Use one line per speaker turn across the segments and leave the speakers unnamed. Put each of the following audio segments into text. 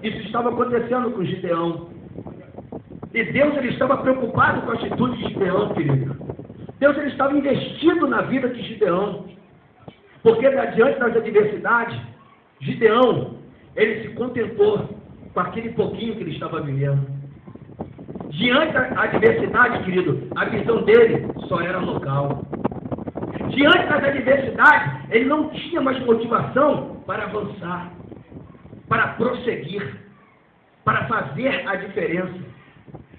Isso estava acontecendo com Gideão. E Deus ele estava preocupado com a atitude de Gideão, querido. Deus ele estava investido na vida de Gideão. Porque diante das adversidades, Gideão, ele se contentou com aquele pouquinho que ele estava vivendo. Diante da adversidade, querido, a visão dele só era local. Diante das adversidades, ele não tinha mais motivação para avançar, para prosseguir, para fazer a diferença.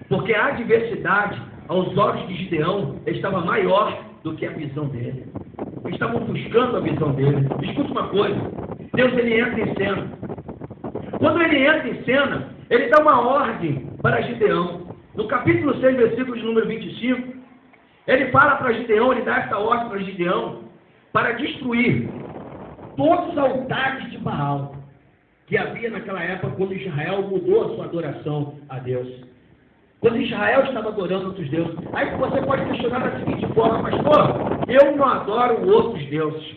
Porque a adversidade, aos olhos de Gideão, estava maior do que a visão dele. Estavam buscando a visão dele. Escuta uma coisa, Deus ele entra em cena. Quando ele entra em cena, ele dá uma ordem para Gideão. No capítulo 6, versículo de número 25, ele fala para Gideão, ele dá essa ordem para Gideão, para destruir todos os altares de Baal que havia naquela época, quando Israel mudou a sua adoração a Deus. Quando Israel estava adorando outros deuses. Aí você pode questionar da seguinte forma: pastor, eu não adoro outros deuses.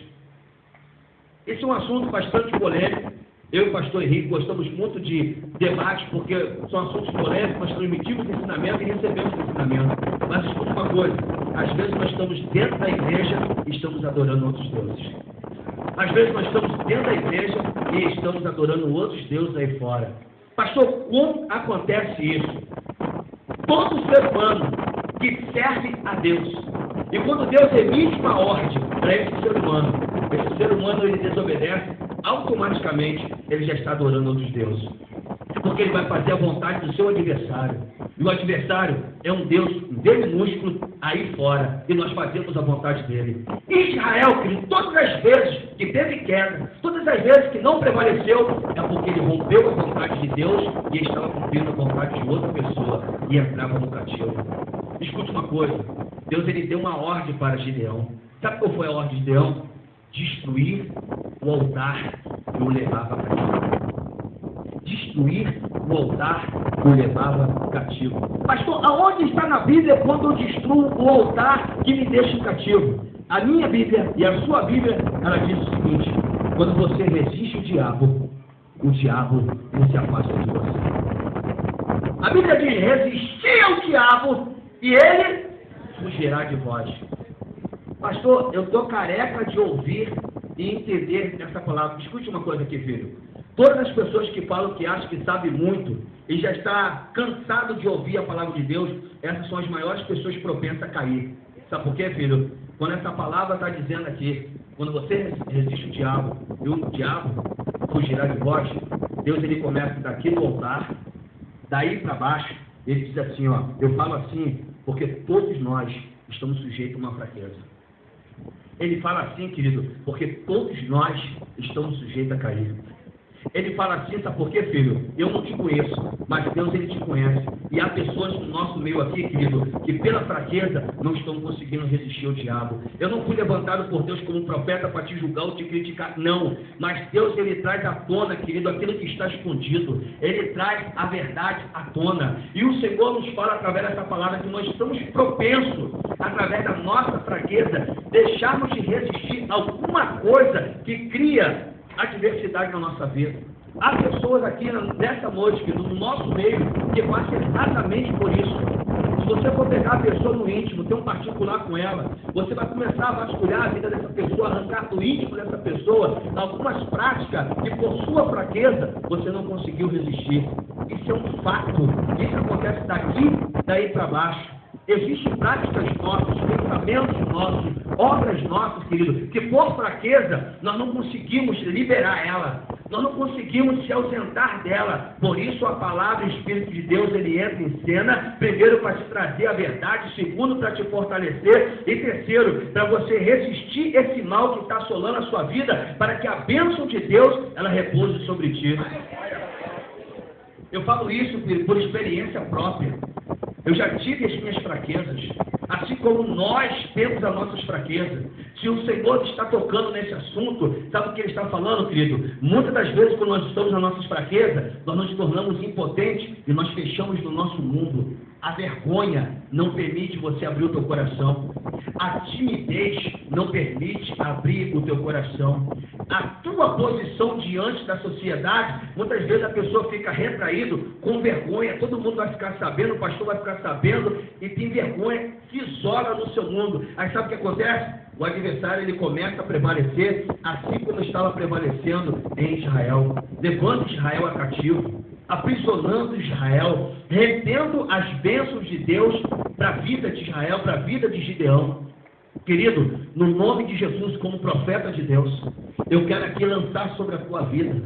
Esse é um assunto bastante polêmico. Eu e o pastor Henrique gostamos muito de debates, porque são assuntos polêmicos, nós transmitimos ensinamento e recebemos ensinamento. Mas escuta uma coisa, às vezes nós estamos dentro da igreja e estamos adorando outros deuses. Às vezes nós estamos dentro da igreja e estamos adorando outros deuses aí fora. Pastor, como acontece isso? Todo ser humano que serve a Deus, e quando Deus emite uma ordem para esse ser humano ele desobedece, automaticamente ele já está adorando outros deuses. Porque ele vai fazer a vontade do seu adversário. E o adversário é um Deus minúsculo aí fora. E nós fazemos a vontade dele. Israel, querido, todas as vezes que teve queda, todas as vezes que não prevaleceu, é porque ele rompeu a vontade de Deus e estava cumprindo a vontade de outra pessoa e entrava no cativo. Escute uma coisa, Deus ele deu uma ordem para Gideão. Sabe qual foi a ordem de Gideão? Destruir o altar que o levava cativo. Destruir o altar que o levava cativo. Pastor, aonde está na Bíblia quando eu destruo o altar que me deixa cativo? A minha Bíblia e a sua Bíblia, ela diz o seguinte: quando você resiste o diabo não se afasta de você. A Bíblia diz: resistir ao diabo e ele fugirá de vós. Pastor, eu estou careca de ouvir e entender essa palavra. Escute uma coisa aqui, filho. Todas as pessoas que falam que acham que sabem muito e já está cansado de ouvir a palavra de Deus, essas são as maiores pessoas propensas a cair. Sabe por quê, filho? Quando essa palavra está dizendo aqui, quando você resiste o diabo e o diabo fugirá de vós, Deus ele começa daqui do altar, daí para baixo, ele diz assim, ó, eu falo assim porque todos nós estamos sujeitos a uma fraqueza. Ele fala assim, querido, porque todos nós estamos sujeitos a cair. Ele fala assim, sabe por quê, filho? Eu não te conheço, mas Deus ele te conhece. E há pessoas no nosso meio aqui, querido, que pela fraqueza não estão conseguindo resistir ao diabo. Eu não fui levantado por Deus como profeta para te julgar ou te criticar, não. Mas Deus ele traz à tona, querido, aquilo que está escondido. Ele traz a verdade à tona. E o Senhor nos fala através dessa palavra que nós estamos propensos, através da nossa fraqueza, deixarmos de resistir a alguma coisa que cria adversidade na nossa vida. Há pessoas aqui nessa noite, no nosso meio, que passam exatamente por isso. Se você for pegar a pessoa no íntimo, ter um particular com ela, você vai começar a vasculhar a vida dessa pessoa, arrancar do íntimo dessa pessoa algumas práticas que, por sua fraqueza, você não conseguiu resistir. Isso é um fato. Isso acontece daí para baixo. Existem práticas nossas, pensamentos nossos, obras nossas, querido, que por fraqueza nós não conseguimos liberar ela, nós não conseguimos se ausentar dela. Por isso a palavra e o Espírito de Deus ele entra em cena, primeiro para te trazer a verdade, segundo para te fortalecer e terceiro para você resistir esse mal que está assolando a sua vida, para que a bênção de Deus ela repouse sobre ti. Eu falo isso por experiência própria. Eu já tive as minhas fraquezas, assim como nós temos as nossas fraquezas. Se o Senhor está tocando nesse assunto, sabe o que Ele está falando, querido? Muitas das vezes, quando nós estamos nas nossas fraquezas, nós nos tornamos impotentes e nós fechamos no nosso mundo. A vergonha não permite você abrir o teu coração. A timidez não permite abrir o teu coração. A tua posição diante da sociedade, muitas vezes a pessoa fica retraído, com vergonha, todo mundo vai ficar sabendo, o pastor vai ficar sabendo, e tem vergonha, se isola no seu mundo. Aí sabe o que acontece? O adversário ele começa a prevalecer, assim como estava prevalecendo em Israel, levando Israel a cativo, aprisionando Israel, retendo as bênçãos de Deus para a vida de Israel, para a vida de Gideão. Querido, no nome de Jesus, como profeta de Deus, eu quero aqui lançar sobre a tua vida.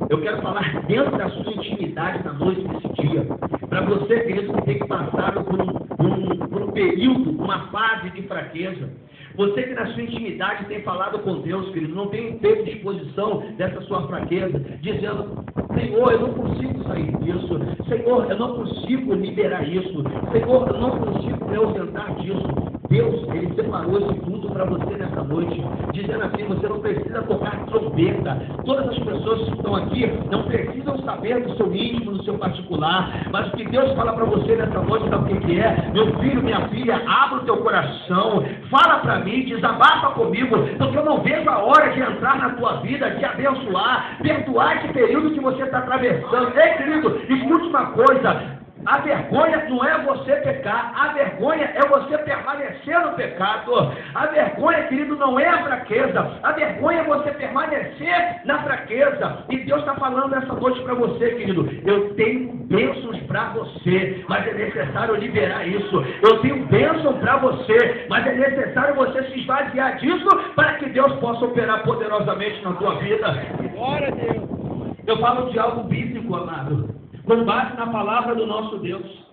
Eu quero falar dentro da sua intimidade na noite desse dia. Para você, querido, que tem que passar por um período, uma fase de fraqueza. Você que na sua intimidade tem falado com Deus, querido, não tem feito exposição dessa sua fraqueza, dizendo: Senhor, eu não consigo sair disso. Senhor, eu não consigo liberar isso. Senhor, eu não consigo me ausentar disso. Deus, Ele separou esse culto para você nessa noite, dizendo assim: você não precisa tocar trombeta. Todas as pessoas que estão aqui não precisam saber do seu íntimo, do seu particular, mas o que Deus fala para você nessa noite, sabe o que é? Meu filho, minha filha, abra o teu coração, fala para mim, desabafa comigo, porque eu não vejo a hora de entrar na tua vida, de abençoar, perdoar esse período que você está atravessando. Ei, querido, escute uma coisa. A vergonha não é você pecar, a vergonha é você permanecer no pecado. A vergonha, querido, não é a fraqueza, a vergonha é você permanecer na fraqueza. E Deus está falando essa noite para você, querido: eu tenho bênçãos para você, mas é necessário liberar isso. Eu tenho bênção para você, mas é necessário você se esvaziar disso para que Deus possa operar poderosamente na tua vida. Glória a Deus. Eu falo de algo bíblico, amado, com base na palavra do nosso Deus.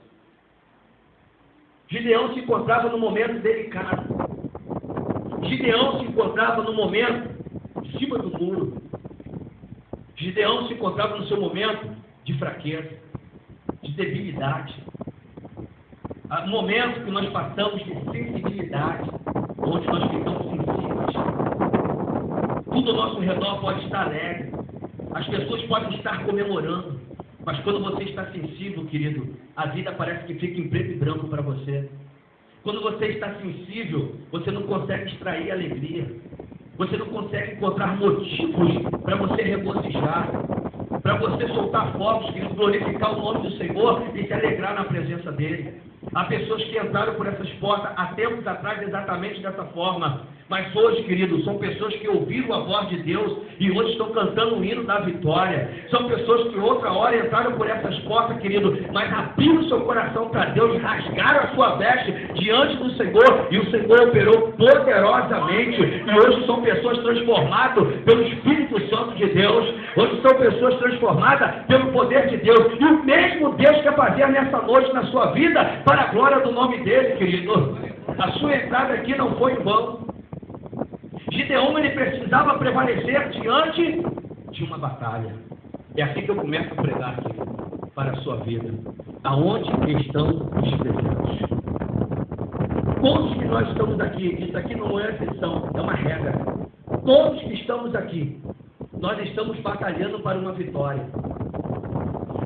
Gideão se encontrava num momento delicado. Gideão se encontrava no momento de cima do muro. Gideão se encontrava no seu momento de fraqueza, de debilidade. Um momento que nós passamos de sensibilidade, onde nós ficamos sensíveis. Tudo ao nosso redor pode estar alegre. As pessoas podem estar comemorando. Mas quando você está sensível, querido, a vida parece que fica em preto e branco para você. Quando você está sensível, você não consegue extrair alegria. Você não consegue encontrar motivos para você regozijar, para você soltar fogos, querido, glorificar o nome do Senhor e se alegrar na presença dEle. Há pessoas que entraram por essas portas há tempos atrás exatamente dessa forma. Mas hoje, querido, são pessoas que ouviram a voz de Deus e hoje estão cantando o hino da vitória. São pessoas que outra hora entraram por essas portas, querido, mas abriram seu coração para Deus, rasgaram a sua veste diante do Senhor e o Senhor operou poderosamente. E hoje são pessoas transformadas pelo Espírito Santo de Deus. Hoje são pessoas transformadas pelo poder de Deus. E o mesmo Deus quer fazer nessa noite na sua vida para a glória do nome dele, querido. A sua entrada aqui não foi em vão. Gideão, ele precisava prevalecer diante de uma batalha. É assim que eu começo a pregar aqui para a sua vida. Aonde estão os desertos? Todos que nós estamos aqui, isso aqui não é exceção, é uma regra. Todos que estamos aqui, nós estamos batalhando para uma vitória.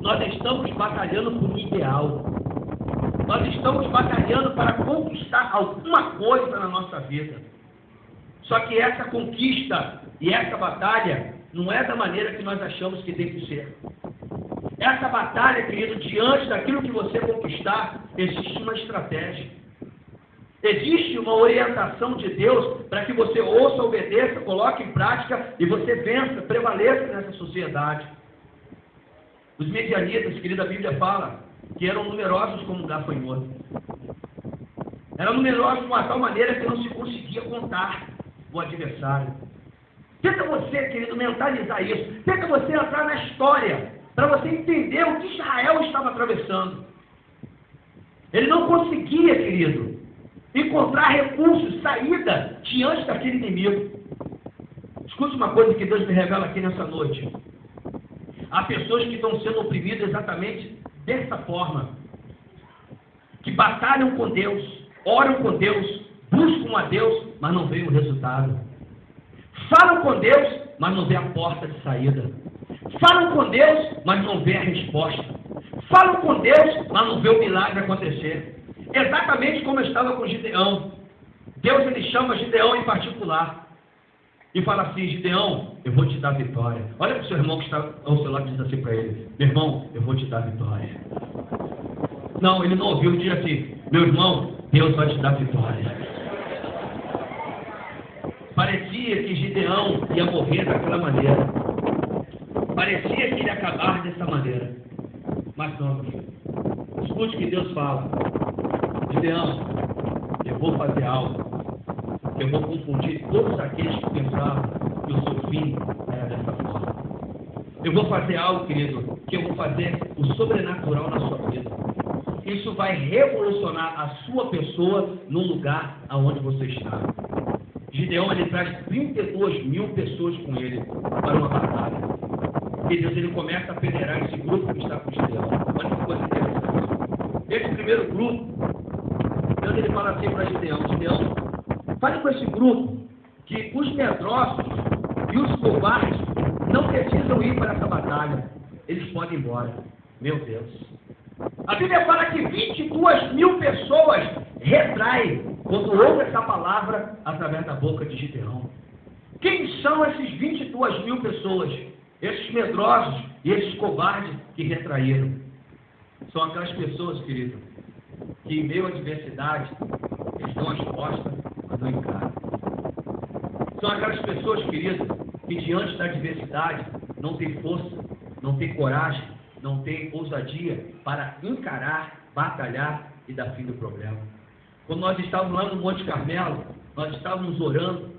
Nós estamos batalhando por um ideal. Nós estamos batalhando para conquistar alguma coisa na nossa vida. Só que essa conquista e essa batalha não é da maneira que nós achamos que tem que ser. Essa batalha, querido, diante daquilo que você conquistar, existe uma estratégia. Existe uma orientação de Deus para que você ouça, obedeça, coloque em prática e você vença, prevaleça nessa sociedade. Os medianitas, querida, a Bíblia fala que eram numerosos como um gafanhoto. Eram numerosos de uma tal maneira que não se conseguia contar o adversário. Tenta você, querido, mentalizar isso. Tenta você entrar na história para você entender o que Israel estava atravessando. Ele não conseguia, querido, encontrar recursos, saída diante daquele inimigo. Escute uma coisa que Deus me revela aqui nessa noite. Há pessoas que estão sendo oprimidas exatamente dessa forma, que batalham com Deus, oram com Deus, buscam a Deus, mas não vê o resultado. Falam com Deus, mas não vê a porta de saída. Falam com Deus, mas não vê a resposta. Falam com Deus, mas não vê o milagre acontecer. Exatamente como eu estava com Gideão. Deus, ele chama Gideão em particular e fala assim: Gideão, eu vou te dar vitória. Olha para o seu irmão que está ao seu lado e diz assim para ele: meu irmão, eu vou te dar vitória. Não, ele não ouviu, diz assim: meu irmão, Deus vai te dar vitória. Parecia que Gideão ia morrer daquela maneira. Parecia que ele ia acabar dessa maneira. Mas não, meu filho. Escute o que Deus fala. Gideão, eu vou fazer algo. Eu vou confundir todos aqueles que pensavam que o seu fim era dessa forma. Eu vou fazer algo, querido, que eu vou fazer o sobrenatural na sua vida. Isso vai revolucionar a sua pessoa no lugar aonde você está. Gideão, ele traz 32 mil pessoas com ele para uma batalha. E Deus, ele começa a federar esse grupo que está com Gideão. Olha que coisa interessante. Esse primeiro grupo, Deus, ele fala assim para Gideão: Gideão, fale com esse grupo que os medrosos e os covardes não precisam ir para essa batalha. Eles podem ir embora. Meu Deus. A Bíblia fala que 22 mil pessoas retraem quando ouve essa palavra através da boca de Gideão. Quem são esses 22 mil pessoas? Esses medrosos e esses covardes que retraíram. São aquelas pessoas, querido, que em meio à adversidade, eles dão as costas, mas não encaram. São aquelas pessoas, querido, que diante da adversidade não tem força, não tem coragem, não tem ousadia para encarar, batalhar e dar fim do problema. Quando nós estávamos lá no Monte Carmelo, nós estávamos orando,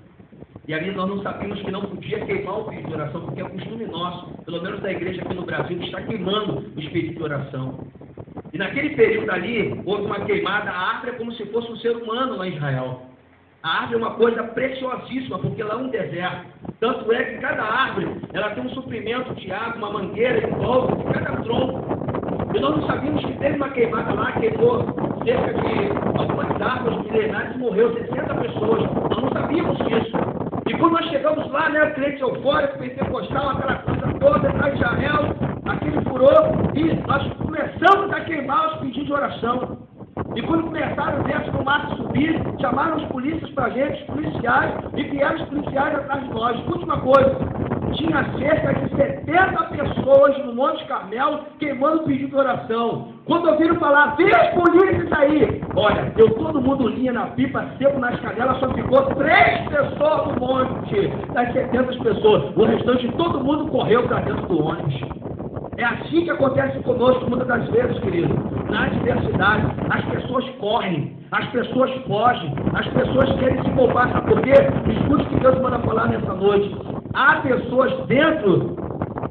e ali nós não sabíamos que não podia queimar o pedido de oração, porque é costume nosso, pelo menos da igreja aqui no Brasil, que está queimando os pedidos de oração. E naquele período ali, houve uma queimada. A árvore é como se fosse um ser humano lá em Israel. A árvore é uma coisa preciosíssima, porque lá é um deserto. Tanto é que cada árvore, ela tem um suprimento de água, uma mangueira em volta de cada tronco. E nós não sabíamos que teve uma queimada lá, queimou cerca de algumas árvores milenares e morreu 60 pessoas. Nós não sabíamos disso. E quando nós chegamos lá, né, crente eufórico, pentecostal, aquela coisa toda, lá em Israel, aquele furor, e nós começamos a queimar os pedidos de oração. E quando começaram a ver as fumaças subir, chamaram os polícias para a gente, os policiais, e vieram os policiais atrás de nós. Escute uma coisa, tinha cerca de 70 pessoas no Monte Carmelo queimando pedido de oração. Quando ouviram falar: vem as polícias aí! Olha, deu todo mundo linha na pipa, seco nas canelas, só ficou 3 pessoas no monte das 70 pessoas. O restante, todo mundo correu para dentro do ônibus. É assim que acontece conosco muitas das vezes, querido. Na adversidade, as pessoas correm, as pessoas fogem, as pessoas querem se poupar. Sabe por quê? Escute o que Deus manda falar nessa noite. Há pessoas dentro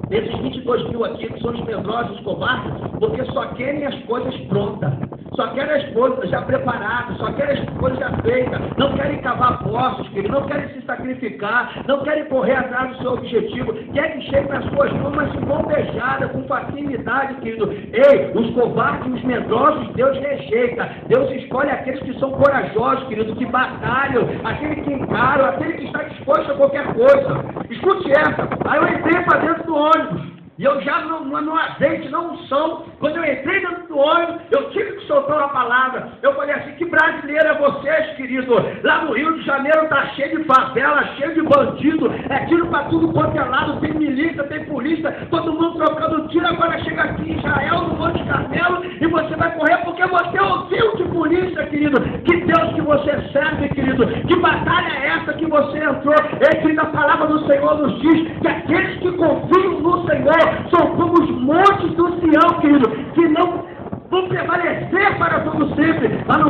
desses 22 mil aqui, que são os medrosos, os covardes, porque só querem as coisas prontas, só querem as coisas já preparadas, só querem as coisas já feitas, não querem cavar poços, querido, não querem se sacrificar, não querem correr atrás do seu objetivo, quer que chegue nas suas mãos, mas de mão beijada, com facilidade, querido. Ei, os covardes e os medrosos, Deus rejeita. Deus escolhe aqueles que são corajosos, querido, que batalham, aquele que encaram, aquele que está disposto a qualquer coisa. Escute essa. Aí eu entrei para dentro do ônibus. E eu já no azeite, na unção, quando eu entrei dentro do ônibus, eu tive que soltar uma palavra. Eu falei assim: que brasileiro é vocês, querido? Lá no Rio de Janeiro tá cheio de favela, cheio de bandido, é tiro para tudo quanto é lado, tem milícia, tem polícia, todo mundo trocando tiro. Agora chega aqui em Israel, no Monte Carmelo, e você vai correr porque você ouviu de polícia, querido. Que Deus que você serve, querido. Que batalha é essa que você entrou? A palavra do Senhor nos diz que aqueles que confiam no Senhor são como os montes do Sião, querido, que não vão prevalecer para todo sempre, a não